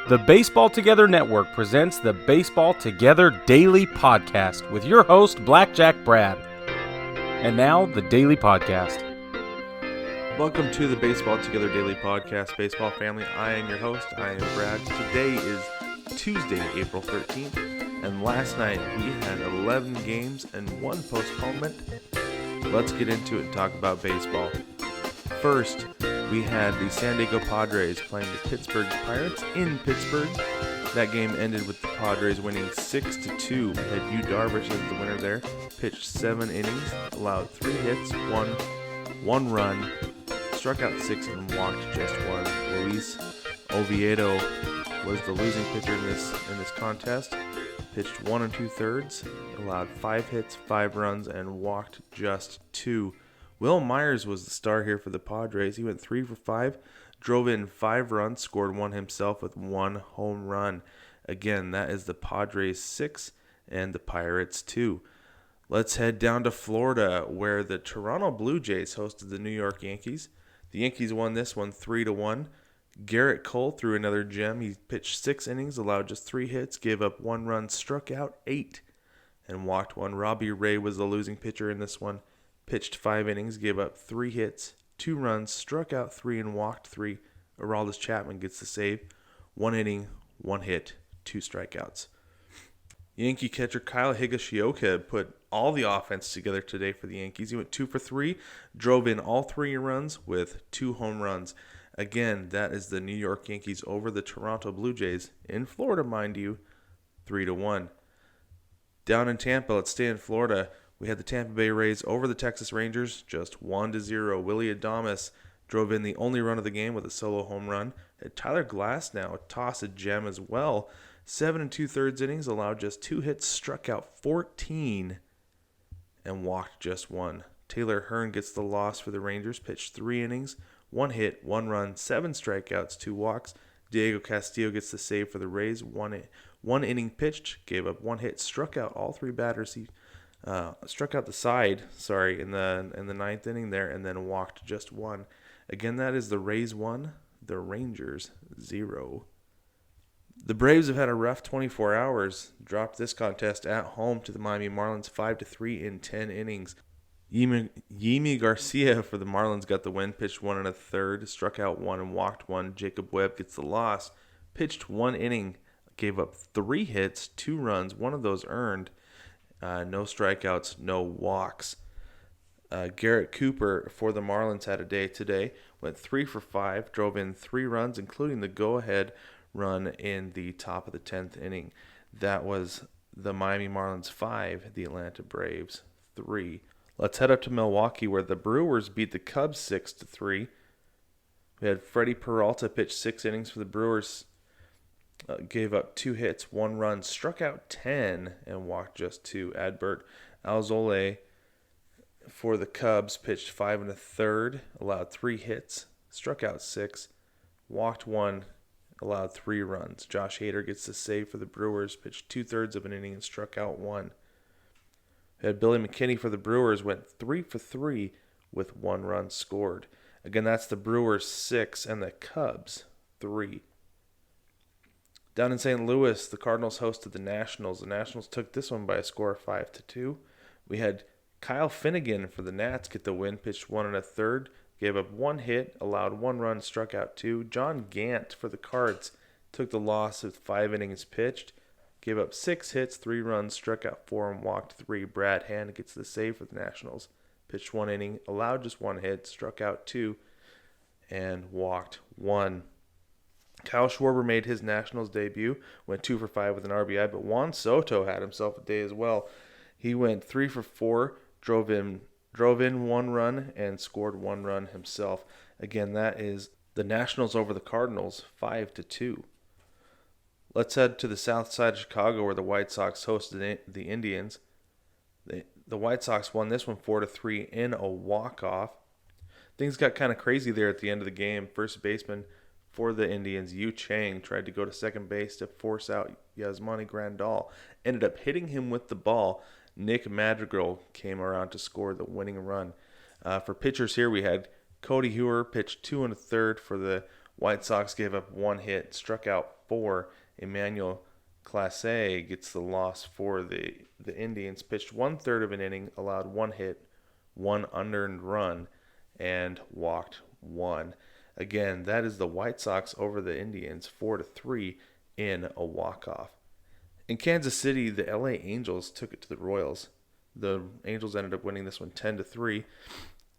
The Baseball Together Network presents the Baseball Together Daily Podcast with your host, Blackjack Brad. And now, the Daily Podcast. Welcome to the Baseball Together Daily Podcast, baseball family. I am your host. I am Brad. Today is Tuesday, April 13th, and last night we had 11 games and one postponement. Let's get into it and talk about baseball. First, we had the San Diego Padres playing the Pittsburgh Pirates in Pittsburgh. That game ended with the Padres winning 6-2. We had Yu Darvish as the winner there. Pitched 7 innings, allowed 3 hits, one run, struck out 6 and walked just 1. Luis Oviedo was the losing pitcher in this contest. Pitched 1 2/3, allowed 5 hits, 5 runs, and walked just 2. Will Myers was the star here for the Padres. He went 3 for 5, drove in 5 runs, scored 1 himself with 1 home run. Again, that is the Padres 6 and the Pirates 2. Let's head down to Florida, where the Toronto Blue Jays hosted the New York Yankees. The Yankees won this one 3-1. Garrett Cole threw another gem. He pitched 6 innings, allowed just 3 hits, gave up 1 run, struck out 8, and walked 1. Robbie Ray was the losing pitcher in this one. Pitched 5 innings, gave up 3 hits, 2 runs, struck out 3, and walked 3. Aroldis Chapman gets the save. 1 inning, 1 hit, 2 strikeouts. Yankee catcher Kyle Higashioka put all the offense together today for the Yankees. He went 2 for 3, drove in all 3 runs with 2 home runs. Again, that is the New York Yankees over the Toronto Blue Jays, in Florida, mind you, 3-1. Down in Tampa, let's stay in Florida. We had the Tampa Bay Rays over the Texas Rangers, just 1-0. Willy Adames drove in the only run of the game with a solo home run. And Tyler Glasnow tossed a gem as well. 7 2/3 innings, allowed just 2 hits, struck out 14, and walked just 1. Taylor Hearn gets the loss for the Rangers, pitched 3 innings, 1 hit, 1 run, 7 strikeouts, 2 walks. Diego Castillo gets the save for the Rays. One inning pitched, gave up 1 hit, struck out all 3 batters. He struck out the side, in the 9th inning there, and then walked just 1. Again, that is the Rays 1, the Rangers 0. The Braves have had a rough 24 hours. Dropped this contest at home to the Miami Marlins 5-3 in 10 innings. Yimi Garcia for the Marlins got the win, pitched 1 1/3, struck out 1 and walked 1. Jacob Webb gets the loss, pitched 1 inning, gave up 3 hits, 2 runs, 1 of those earned. No strikeouts, no walks. Garrett Cooper for the Marlins had a day today. Went 3 for 5, drove in 3 runs, including the go-ahead run in the top of the 10th inning. That was the Miami Marlins 5, the Atlanta Braves 3. Let's head up to Milwaukee, where the Brewers beat the Cubs 6-3. We had Freddie Peralta pitch 6 innings for the Brewers. Gave up 2 hits, 1 run, struck out 10, and walked just 2. Adbert Alzolay for the Cubs pitched 5 1/3, allowed 3 hits, struck out 6, walked 1, allowed 3 runs. Josh Hader gets the save for the Brewers, pitched 2/3 of an inning and struck out 1. We had Billy McKinney for the Brewers, went 3 for 3 with 1 run scored. Again, that's the Brewers 6 and the Cubs 3. Down in St. Louis, the Cardinals hosted the Nationals. The Nationals took this one by a score of 5-2. We had Kyle Finnegan for the Nats get the win, pitched 1 1/3, gave up 1 hit, allowed 1 run, struck out 2. John Gant for the Cards took the loss with 5 innings pitched, gave up 6 hits, 3 runs, struck out 4, and walked 3. Brad Hand gets the save for the Nationals, pitched 1 inning, allowed just 1 hit, struck out 2, and walked 1. Kyle Schwarber made his Nationals debut, went 2 for 5 with an RBI, but Juan Soto had himself a day as well. He went 3 for 4, drove in 1 run, and scored 1 run himself. Again, that is the Nationals over the Cardinals, 5-2. Let's head to the south side of Chicago, where the White Sox hosted the Indians. The White Sox won this one 4-3 in a walk-off. Things got kind of crazy there at the end of the game. First baseman for the Indians, Yu Chang, tried to go to second base to force out Yasmani Grandal. Ended up hitting him with the ball. Nick Madrigal came around to score the winning run. For pitchers here, we had Cody Heuer pitched 2 1/3 for the White Sox, gave up 1 hit, struck out 4. Emmanuel Clase gets the loss for the Indians. Pitched 1/3 of an inning, allowed 1 hit, 1 unearned run, and walked 1. Again, that is the White Sox over the Indians 4-3 in a walk-off. In Kansas City, the LA Angels took it to the Royals. The Angels ended up winning this one 10-3.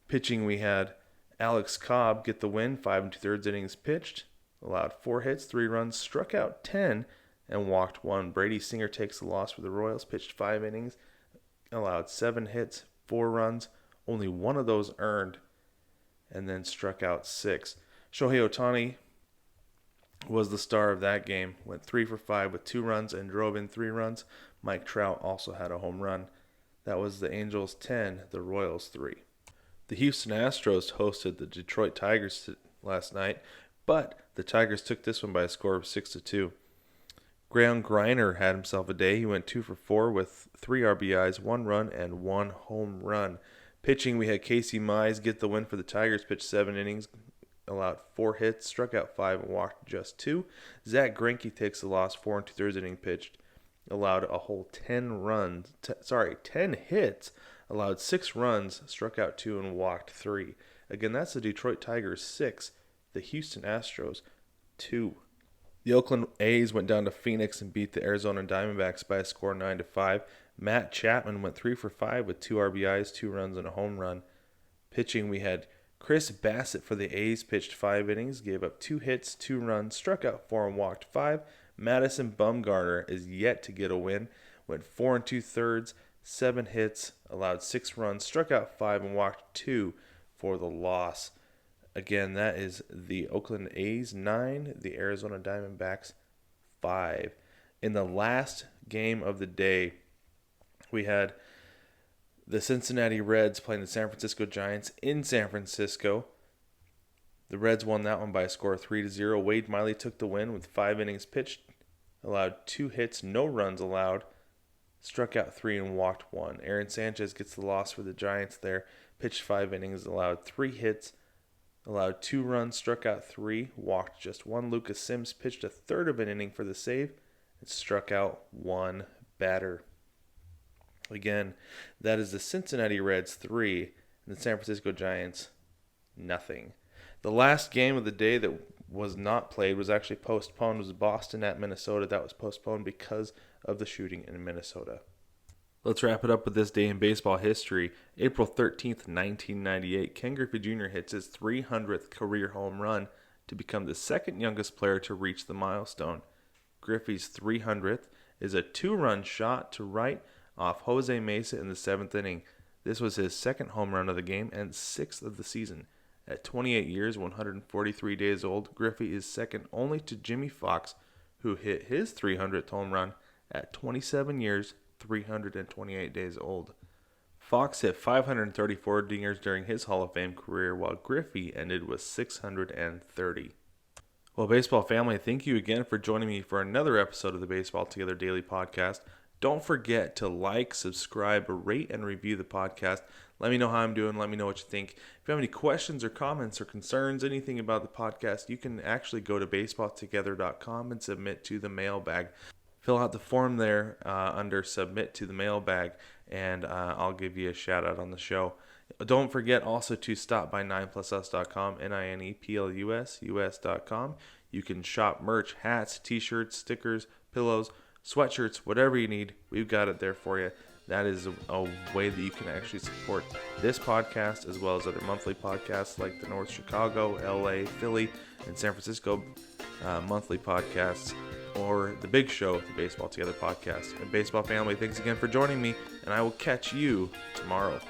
Pitching, we had Alex Cobb get the win, 5 2/3 innings pitched, allowed 4 hits, 3 runs, struck out 10, and walked 1. Brady Singer takes the loss for the Royals, pitched 5 innings, allowed 7 hits, 4 runs, only 1 of those earned, and then struck out 6. Shohei Ohtani was the star of that game, went 3 for 5 with 2 runs and drove in 3 runs. Mike Trout also had a home run. That was the Angels 10, the Royals 3. The Houston Astros hosted the Detroit Tigers last night, but the Tigers took this one by a score of 6-2. Graham Greiner had himself a day. He went 2 for 4 with 3 RBIs, 1 run, and 1 home run. Pitching, we had Casey Mize get the win for the Tigers, pitched 7 innings, allowed 4 hits, struck out 5, and walked just 2. Zach Greinke takes the loss, 4 2/3 inning pitched, allowed a whole 10 hits, allowed 6 runs, struck out 2, and walked 3. Again, that's the Detroit Tigers 6, the Houston Astros 2. The Oakland A's went down to Phoenix and beat the Arizona Diamondbacks by a score 9-5. Matt Chapman went 3 for 5 with 2 RBIs, 2 runs, and a home run. Pitching, we had Chris Bassett for the A's, pitched 5 innings, gave up 2 hits, 2 runs, struck out 4, and walked 5. Madison Bumgarner is yet to get a win, went 4 2/3, 7 hits, allowed 6 runs, struck out 5, and walked 2 for the loss. Again, that is the Oakland A's 9, the Arizona Diamondbacks 5. In the last game of the day, we had the Cincinnati Reds playing the San Francisco Giants in San Francisco. The Reds won that one by a score of 3-0. Wade Miley took the win with 5 innings pitched, allowed 2 hits, no runs allowed, struck out 3, and walked 1. Aaron Sanchez gets the loss for the Giants there, pitched 5 innings, allowed 3 hits, allowed 2 runs, struck out 3, walked just 1. Lucas Sims pitched a third of an inning for the save and struck out 1 batter. Again, that is the Cincinnati Reds 3 and the San Francisco Giants nothing. The last game of the day that was not played was actually postponed. It was Boston at Minnesota. That was postponed because of the shooting in Minnesota. Let's wrap it up with this day in baseball history. April 13th, 1998, Ken Griffey Jr. hits his 300th career home run to become the second youngest player to reach the milestone. Griffey's 300th is a 2-run shot to right off Jose Mesa in the 7th inning. This was his second home run of the game and 6th of the season. At 28 years, 143 days old, Griffey is second only to Jimmy Fox, who hit his 300th home run at 27 years, 328 days old. Fox hit 534 dingers during his Hall of Fame career, while Griffey ended with 630. Well, baseball family, thank you again for joining me for another episode of the Baseball Together Daily Podcast. Don't forget to like, subscribe, rate, and review the podcast. Let me know how I'm doing. Let me know what you think. If you have any questions or comments or concerns, anything about the podcast, you can actually go to baseballtogether.com and submit to the mailbag. Fill out the form there under Submit to the Mailbag, and I'll give you a shout-out on the show. Don't forget also to stop by 9plusus.com, NINEPLUS.com. You can shop merch, hats, t-shirts, stickers, pillows, sweatshirts, whatever you need. We've got it there for you. That is a way that you can actually support this podcast as well as other monthly podcasts like the North Chicago, LA, Philly, and San Francisco monthly podcasts, or the big show, the Baseball Together podcast. And baseball family, thanks again for joining me, and I will catch you tomorrow.